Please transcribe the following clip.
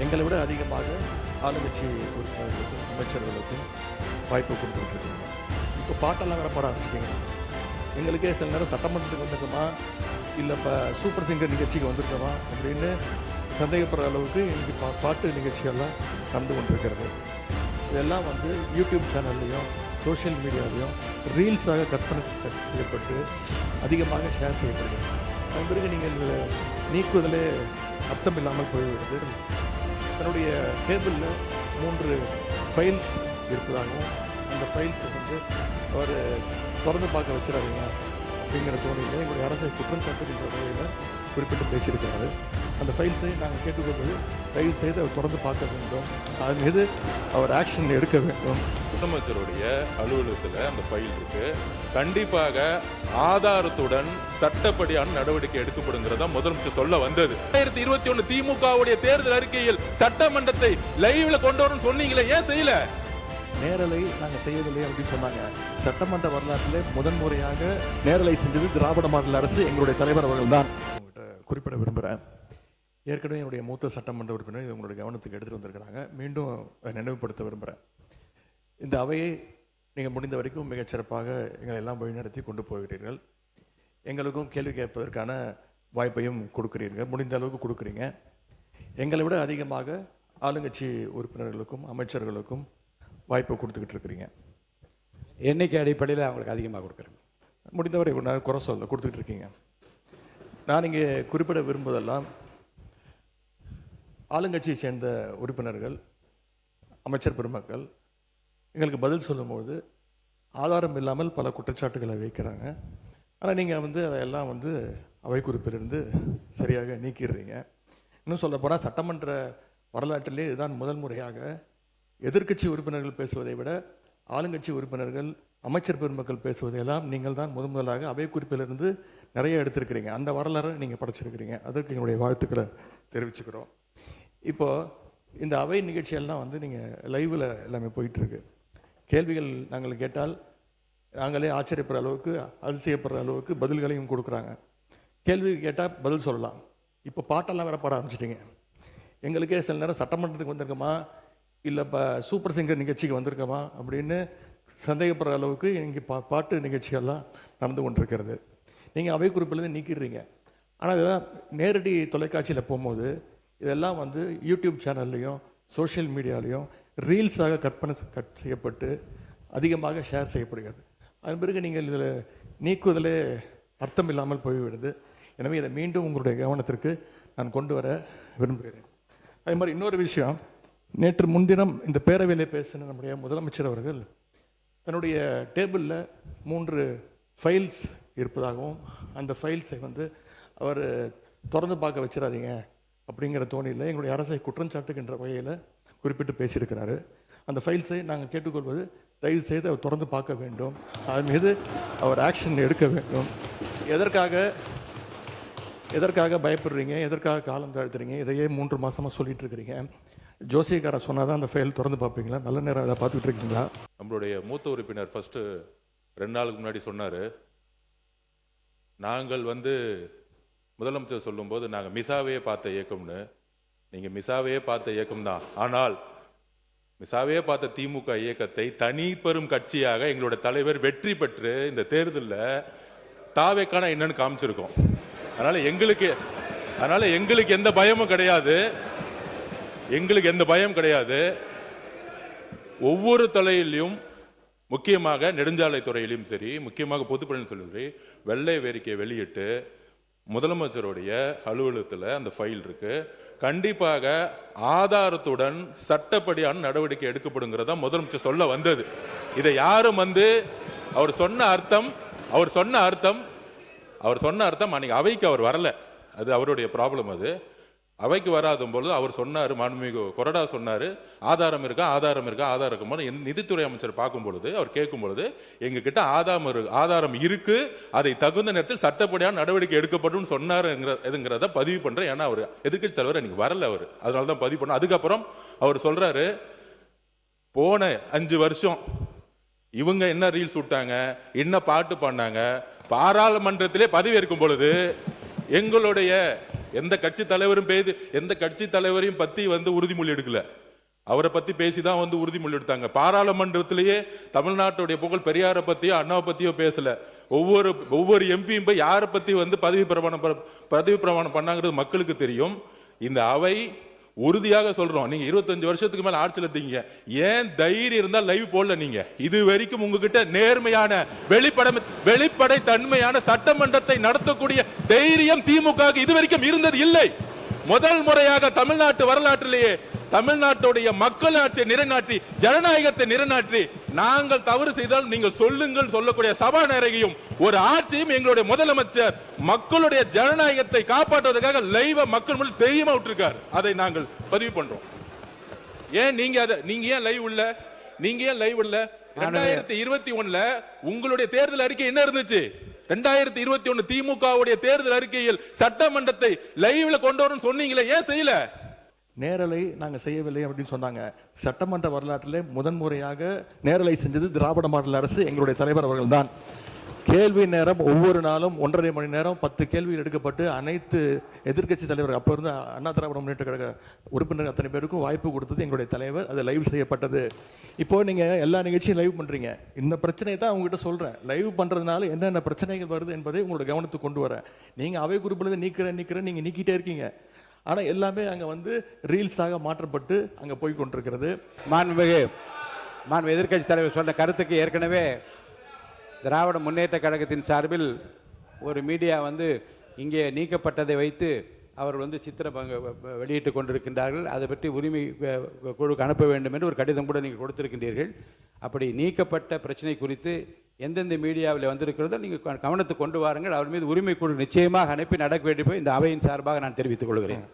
எங்களை விட அதிகமாக ஆளுங்கட்சி உறுப்பினர்களுக்கும் அமைச்சர்களுக்கும் வாய்ப்பு கொடுத்துக்கிட்டு இருக்கீங்க. இப்போ பாட்டெல்லாம் வேற பாட ஆரம்பிச்சிட்டிங்க. எங்களுக்கே சில நேரம் சட்டமன்றத்துக்கு வந்திருக்கோமா இல்லை இப்போ சூப்பர் சிங்கர் நிகழ்ச்சிக்கு வந்திருக்கோமா அப்படின்னு சந்தேகப்படுற அளவுக்கு இன்னைக்கு பாட்டு நிகழ்ச்சிகள்லாம் நடந்து கொண்டிருக்கிறது. இதெல்லாம் வந்து யூடியூப் சேனல்லையும் சோஷியல் மீடியாலையும் ரீல்ஸாக கற்பனை செய்யப்பட்டு அதிகமாக ஷேர் செய்யப்படுகிறது. அதன் பிறகு நீங்கள் நீக்குவதிலே அர்த்தம் இல்லாமல் போய்விடுது. தன்னுடைய டேபிளில் 3 ஃபைல்ஸ் இருப்பதாகவும் அந்த ஃபைல்ஸை வந்து அவர் திறந்து பார்க்க வச்சிடாதீங்க அப்படிங்கிற தோணியில் எங்களுடைய அரசை குற்றம் சாட்டுகின்ற வகையில் குறிப்பிட்டு பேசியிருக்கிறாரு. அந்த ஃபைல்ஸை நாங்கள் கேட்டுக்கொள்வது தயவு செய்து அவர் திறந்து பார்க்க வேண்டும், அதன் மீது அவர் ஆக்ஷன் எடுக்க வேண்டும். முதலமைச்சருடைய அலுவலகத்தில் அந்த ஃபைல் இருக்கு. கண்டிப்பாக ஆதாரத்துடன் சட்டப்படியான நடவடிக்கை எடுக்கப்படுங்கிறதா முதலமைச்சர் சொல்ல வந்தது. 2021 திமுகவுடைய தேர்தல் அறிக்கையில் சட்டமன்றத்தை லைவ்ல கொண்டு வரணும்னு சொன்னீங்களே, ஏன் செய்யல? நேரலை நாங்கள் செய்யவில்லை அப்படின்னு சொன்னாங்க. சட்டமன்ற வரலாற்றிலே முதன்முறையாக நேரலை செஞ்சது திராவிட மாடல் அரசு, எங்களுடைய தலைவர் அவர்கள் தான். உங்கள்கிட்ட குறிப்பிட விரும்புகிறேன். ஏற்கனவே என்னுடைய மூத்த சட்டமன்ற உறுப்பினர் உங்களுடைய கவனத்துக்கு எடுத்துகிட்டு வந்திருக்கிறாங்க. மீண்டும் நினைவுபடுத்த விரும்புகிறேன். இந்த அவையை நீங்கள் முடிந்த வரைக்கும் மிகச்சிறப்பாக எங்களை எல்லாம் வழிநடத்தி கொண்டு போகிறீர்கள். எங்களுக்கும் கேள்வி கேட்பதற்கான வாய்ப்பையும் கொடுக்குறீர்கள், முடிந்த அளவுக்கு கொடுக்குறீங்க. எங்களை விட அதிகமாக ஆளுங்கட்சி உறுப்பினர்களுக்கும் அமைச்சர்களுக்கும் வாய்ப்பை கொடுத்துக்கிட்டு இருக்கிறீங்க. எண்ணிக்கை அடிப்படையில் அவங்களுக்கு அதிகமாக கொடுக்குறேங்க. முடிந்தவரை குறை சொல்ல கொடுத்துக்கிட்டு இருக்கீங்க. நான் இங்கே குறிப்பிட விரும்புவதெல்லாம் ஆளுங்கட்சியை சேர்ந்த உறுப்பினர்கள் அமைச்சர் பெருமக்கள் எங்களுக்கு பதில் சொல்லும்போது ஆதாரம் இல்லாமல் பல குற்றச்சாட்டுகளை வைக்கிறாங்க. ஆனால் நீங்கள் வந்து அதையெல்லாம் வந்து அவை குறிப்பிலிருந்து சரியாக நீக்கிடுறீங்க. இன்னும் சொல்லப்போனால் சட்டமன்ற வரலாற்றிலே இதுதான் முதல் முறையாக எதிர்க்கட்சி உறுப்பினர்கள் பேசுவதை விட ஆளுங்கட்சி உறுப்பினர்கள் அமைச்சர் பெருமக்கள் பேசுவதையெல்லாம் நீங்கள் தான் முதலாக அவை குறிப்பிலிருந்து நிறைய எடுத்திருக்கிறீங்க. அந்த வரலாறை நீங்கள் படைச்சிருக்கிறீங்க. அதற்கு எங்களுடைய வாழ்த்துக்களை தெரிவிச்சுக்கிறோம். இப்போது இந்த அவை நிகழ்ச்சியெல்லாம் வந்து நீங்கள் லைவில் எல்லாமே போயிட்டுருக்கு. கேள்விகள் நாங்கள் கேட்டால் நாங்களே ஆச்சரியப்படுற அளவுக்கு அதிசயப்படுற அளவுக்கு பதில்களையும் கொடுக்குறாங்க. கேள்வி கேட்டால் பதில் சொல்லலாம். இப்போ பாட்டெல்லாம் வேற பாட ஆரம்பிச்சிட்டிங்க. எங்களுக்கே சில நேரம் சட்டமன்றத்துக்கு வந்திருக்கோமா இல்லை இப்போ சூப்பர் சிங்கர் நிகழ்ச்சிக்கு வந்திருக்கோமா அப்படின்னு சந்தேகப்படுற அளவுக்கு இங்கே பாட்டு நிகழ்ச்சிகள்லாம் நடந்து கொண்டிருக்கிறது. நீங்கள் அவை குறிப்பிலேருந்து நீக்கிடுறீங்க. ஆனால் இதெல்லாம் நேரடி தொலைக்காட்சியில் போகும்போது இதெல்லாம் வந்து யூடியூப் சேனல்லையும் சோஷியல் மீடியாலையும் ரீல்ஸாக கற்பனை செய்யப்பட்டு அதிகமாக ஷேர் செய்யப்படுகிறது. அதன் பிறகு நீங்கள் இதில் நீக்குவதிலே அர்த்தம் இல்லாமல் போய்விடுது. எனவே இதை மீண்டும் உங்களுடைய கவனத்திற்கு நான் கொண்டு வர விரும்புகிறேன். அதே மாதிரி இன்னொரு விஷயம், நேற்று முன்தினம் இந்த பேரவையில் பேசின நம்முடைய முதலமைச்சர் அவர்கள் தன்னுடைய டேபிளில் 3 ஃபைல்ஸ் இருப்பதாகவும் அந்த ஃபைல்ஸை வந்து அவர் திறந்து பார்க்க வச்சிடாதீங்க அப்படிங்கிற தோணியில் எங்களுடைய அரசை குற்றம் சாட்டுகின்ற வகையில் குறிப்பிட்டு பேசியிருக்கிறாரு. அந்த ஃபைல்ஸை நாங்கள் கேட்டுக்கொள்வது தயவு செய்து அவர் திறந்து பார்க்க வேண்டும், அதன் மீது அவர் ஆக்ஷன் எடுக்க வேண்டும். எதற்காக பயப்படுறீங்க, எதற்காக காலம் தாழ்த்துறீங்க? இதையே 3 மாதமாக சொல்லிட்டு இருக்கிறீங்க. ஜோசியக்கார சொன்னால் தான் அந்த ஃபைல் திறந்து பார்ப்பீங்களா? நல்ல நேரம் அதை பார்த்துட்டு இருக்கீங்களா? நம்மளுடைய மூத்த உறுப்பினர் ஃபர்ஸ்ட் 2 நாளுக்கு முன்னாடி சொன்னார், நாங்கள் வந்து முதலமைச்சர் சொல்லும்போது நாங்கள் மிசாவையே பார்த்த இயக்கம்னு. நீங்கள் மிசாவையே பார்த்த இயக்கம் தான், ஆனால் மிசாவையே பார்த்த திமுக இயக்கத்தை தனி பெரும் கட்சியாக எங்களோட தலைவர் வெற்றி பெற்று இந்த தேர்தலில் தாவேக்கான என்னன்னு காமிச்சிருக்கோம். அதனால எங்களுக்கு எந்த பயமும் கிடையாது. எங்களுக்கு எந்த பயம் கிடையாது. ஒவ்வொரு தலையிலும், முக்கியமாக நெடுஞ்சாலை துறையிலும் சரி, முக்கியமாக பொதுப்பணியில் சொல்லி வெள்ளை வேறிக்கையை வெளியிட்டு முதலமைச்சருடைய அலுவலகத்தில் அந்த ஃபைல் இருக்கு. கண்டிப்பாக ஆதாரத்துடன் சட்டப்படியான நடவடிக்கை எடுக்கப்படுங்கிறதா முதலமைச்சர் சொல்ல வந்தது. இதை யாரும் வந்து அவர் சொன்ன அர்த்தம் அன்னைக்கு அவைக்கு அவர் வரல. அது அவருடைய ப்ராப்ளம். அது அவைக்கு வராத பொழுது அவர் சொன்னார், மாண்புமிகு கொறடா சொன்னார், ஆதாரம் இருக்கும்போது நிதித்துறை அமைச்சர் பார்க்கும் பொழுது அவர் கேட்கும் பொழுது எங்ககிட்ட ஆதாரம் இருக்கு, அதை தகுந்த நேரத்தில் சட்டப்படியான நடவடிக்கை எடுக்கப்படும் சொன்னாருங்கிறத பதிவு பண்றேன். ஏன்னா அவர் எதிர்க்கட்சி தலைவர் இன்னைக்கு வரல, அவர் அதனாலதான் பதிவு பண்ண. அதுக்கப்புறம் அவர் சொல்றாரு, போன 5 வருஷம் இவங்க என்ன ரீல்ஸ் விட்டாங்க, என்ன பாட்டு பண்ணாங்க, பாராளுமன்றத்திலே பதவி ஏற்கும் பொழுது எந்த கட்சி தலைவரையும் பத்தி உறுதிமொழி எடுக்கல. அவரை பத்தி பேசிதான் உறுதிமொழி எடுத்தாங்க. பாராளுமன்றத்திலேயே தமிழ்நாட்டுடைய புகழ் பெரியாரை பத்தியோ அண்ணாவை பத்தியோ பேசல. ஒவ்வொரு எம்பியும் போய் யாரை பத்தி பதவி பிரமாணம் பண்ணாங்கிறது மக்களுக்கு தெரியும். இந்த அவை உறுதியாக சொல்றோம், நீங்க 25 வருஷத்துக்கு மேல ஆட்சியில் இருந்தீங்க, ஏன் தைரியம் இருந்தா லைவ் போடல? நீங்க இது வரைக்கும் உங்ககிட்ட நேர்மையான வெளிப்படை தன்மையான சட்டமன்றத்தை நடத்தக்கூடிய தைரியம் திமுக இது வரைக்கும் இருந்தது இல்லை. முதல் முறையாக தமிழ்நாட்டு வரலாற்றிலேயே தமிழ்நாட்டுடைய மக்களாட்சியை நிலைநாட்டி ஜனநாயகத்தை நிலைநாட்டி நாங்கள் தவறு செய்தால் நீங்கள் சொல்லுங்கள் சொல்லக்கூடிய சபாநாயகரையும் ஒரு ஆட்சியும் எங்களுடைய முதலமைச்சர் மக்களுடைய ஜனநாயகத்தை காப்பாற்றுவதற்காக லைவ மக்கள் முன்னாடி தெரியுமா விட்டுருக்கார். அதை நாங்கள் பதிவு பண்றோம். ஏன் நீங்க ஏன் லைவ் இல்ல? 2021 உங்களுடைய தேர்தல் அறிக்கை என்ன இருந்துச்சு? 2021 திமுகவுடைய தேர்தல் அறிக்கையில் சட்டமன்றத்தை லைவ்ல கொண்டு வரணும் சொன்னீங்களே, ஏன் செய்யல? நேரலை நாங்கள் செய்யவில்லை அப்படின்னு சொன்னாங்க. சட்டமன்ற வரலாற்றிலே முதன்முறையாக நேரலை செஞ்சது திராவிட மாடல் அரசு, எங்களுடைய தலைவர் அவர்கள் தான். கேள்வி நேரம் ஒவ்வொரு நாளும் 1.5 மணி நேரம் 10 கேள்விகள் எடுக்கப்பட்டு அனைத்து எதிர்க்கட்சி தலைவர் அப்போ இருந்த அண்ணா திராவிட முன்னேற்ற கழக உறுப்பினர்கள் அத்தனை பேருக்கும் வாய்ப்பு கொடுத்தது எங்களுடைய தலைவர். அது லைவ் செய்யப்பட்டது. இப்போ நீங்கள் எல்லா நிகழ்ச்சியும் லைவ் பண்ணுறீங்க. இந்த பிரச்சனையை தான் உங்ககிட்ட சொல்கிறேன். லைவ் பண்ணுறதுனால என்னென்ன பிரச்சனைகள் வருது என்பதை உங்களோட கவனத்துக்கு கொண்டு வரேன். நீங்கள் அவை குறிப்பில் நீக்கிறேன் நீங்கள் நீக்கிட்டே இருக்கீங்க. ஆனால் எல்லாமே அங்கே ரீல்ஸாக மாற்றப்பட்டு அங்கே போய் கொண்டிருக்கிறது. மாண்புமிகு எதிர்க்கட்சி தலைவர் சொன்ன கருத்துக்கு ஏற்கனவே திராவிட முன்னேற்ற கழகத்தின் சார்பில் ஒரு மீடியா இங்கே நீக்கப்பட்டதை வைத்து அவர் சித்திரம் வெளியிட்டு கொண்டிருக்கின்றார்கள். அதை பற்றி உரிமை குழுக்கு அனுப்ப வேண்டும் என்று ஒரு கடிதம் கூட நீங்கள் கொடுத்திருக்கின்றீர்கள். அப்படி நீக்கப்பட்ட பிரச்சனை குறித்து எந்தெந்த மீடியாவில் வந்திருக்கிறதோ நீங்கள் கவனத்துக்கு கொண்டு வாருங்கள். அவர் மீது உரிமை குழு நிச்சயமாக அனுப்பி நடக்க வேண்டும். இந்த அவையின் சார்பாக நான் தெரிவித்துக் கொள்கிறேன்.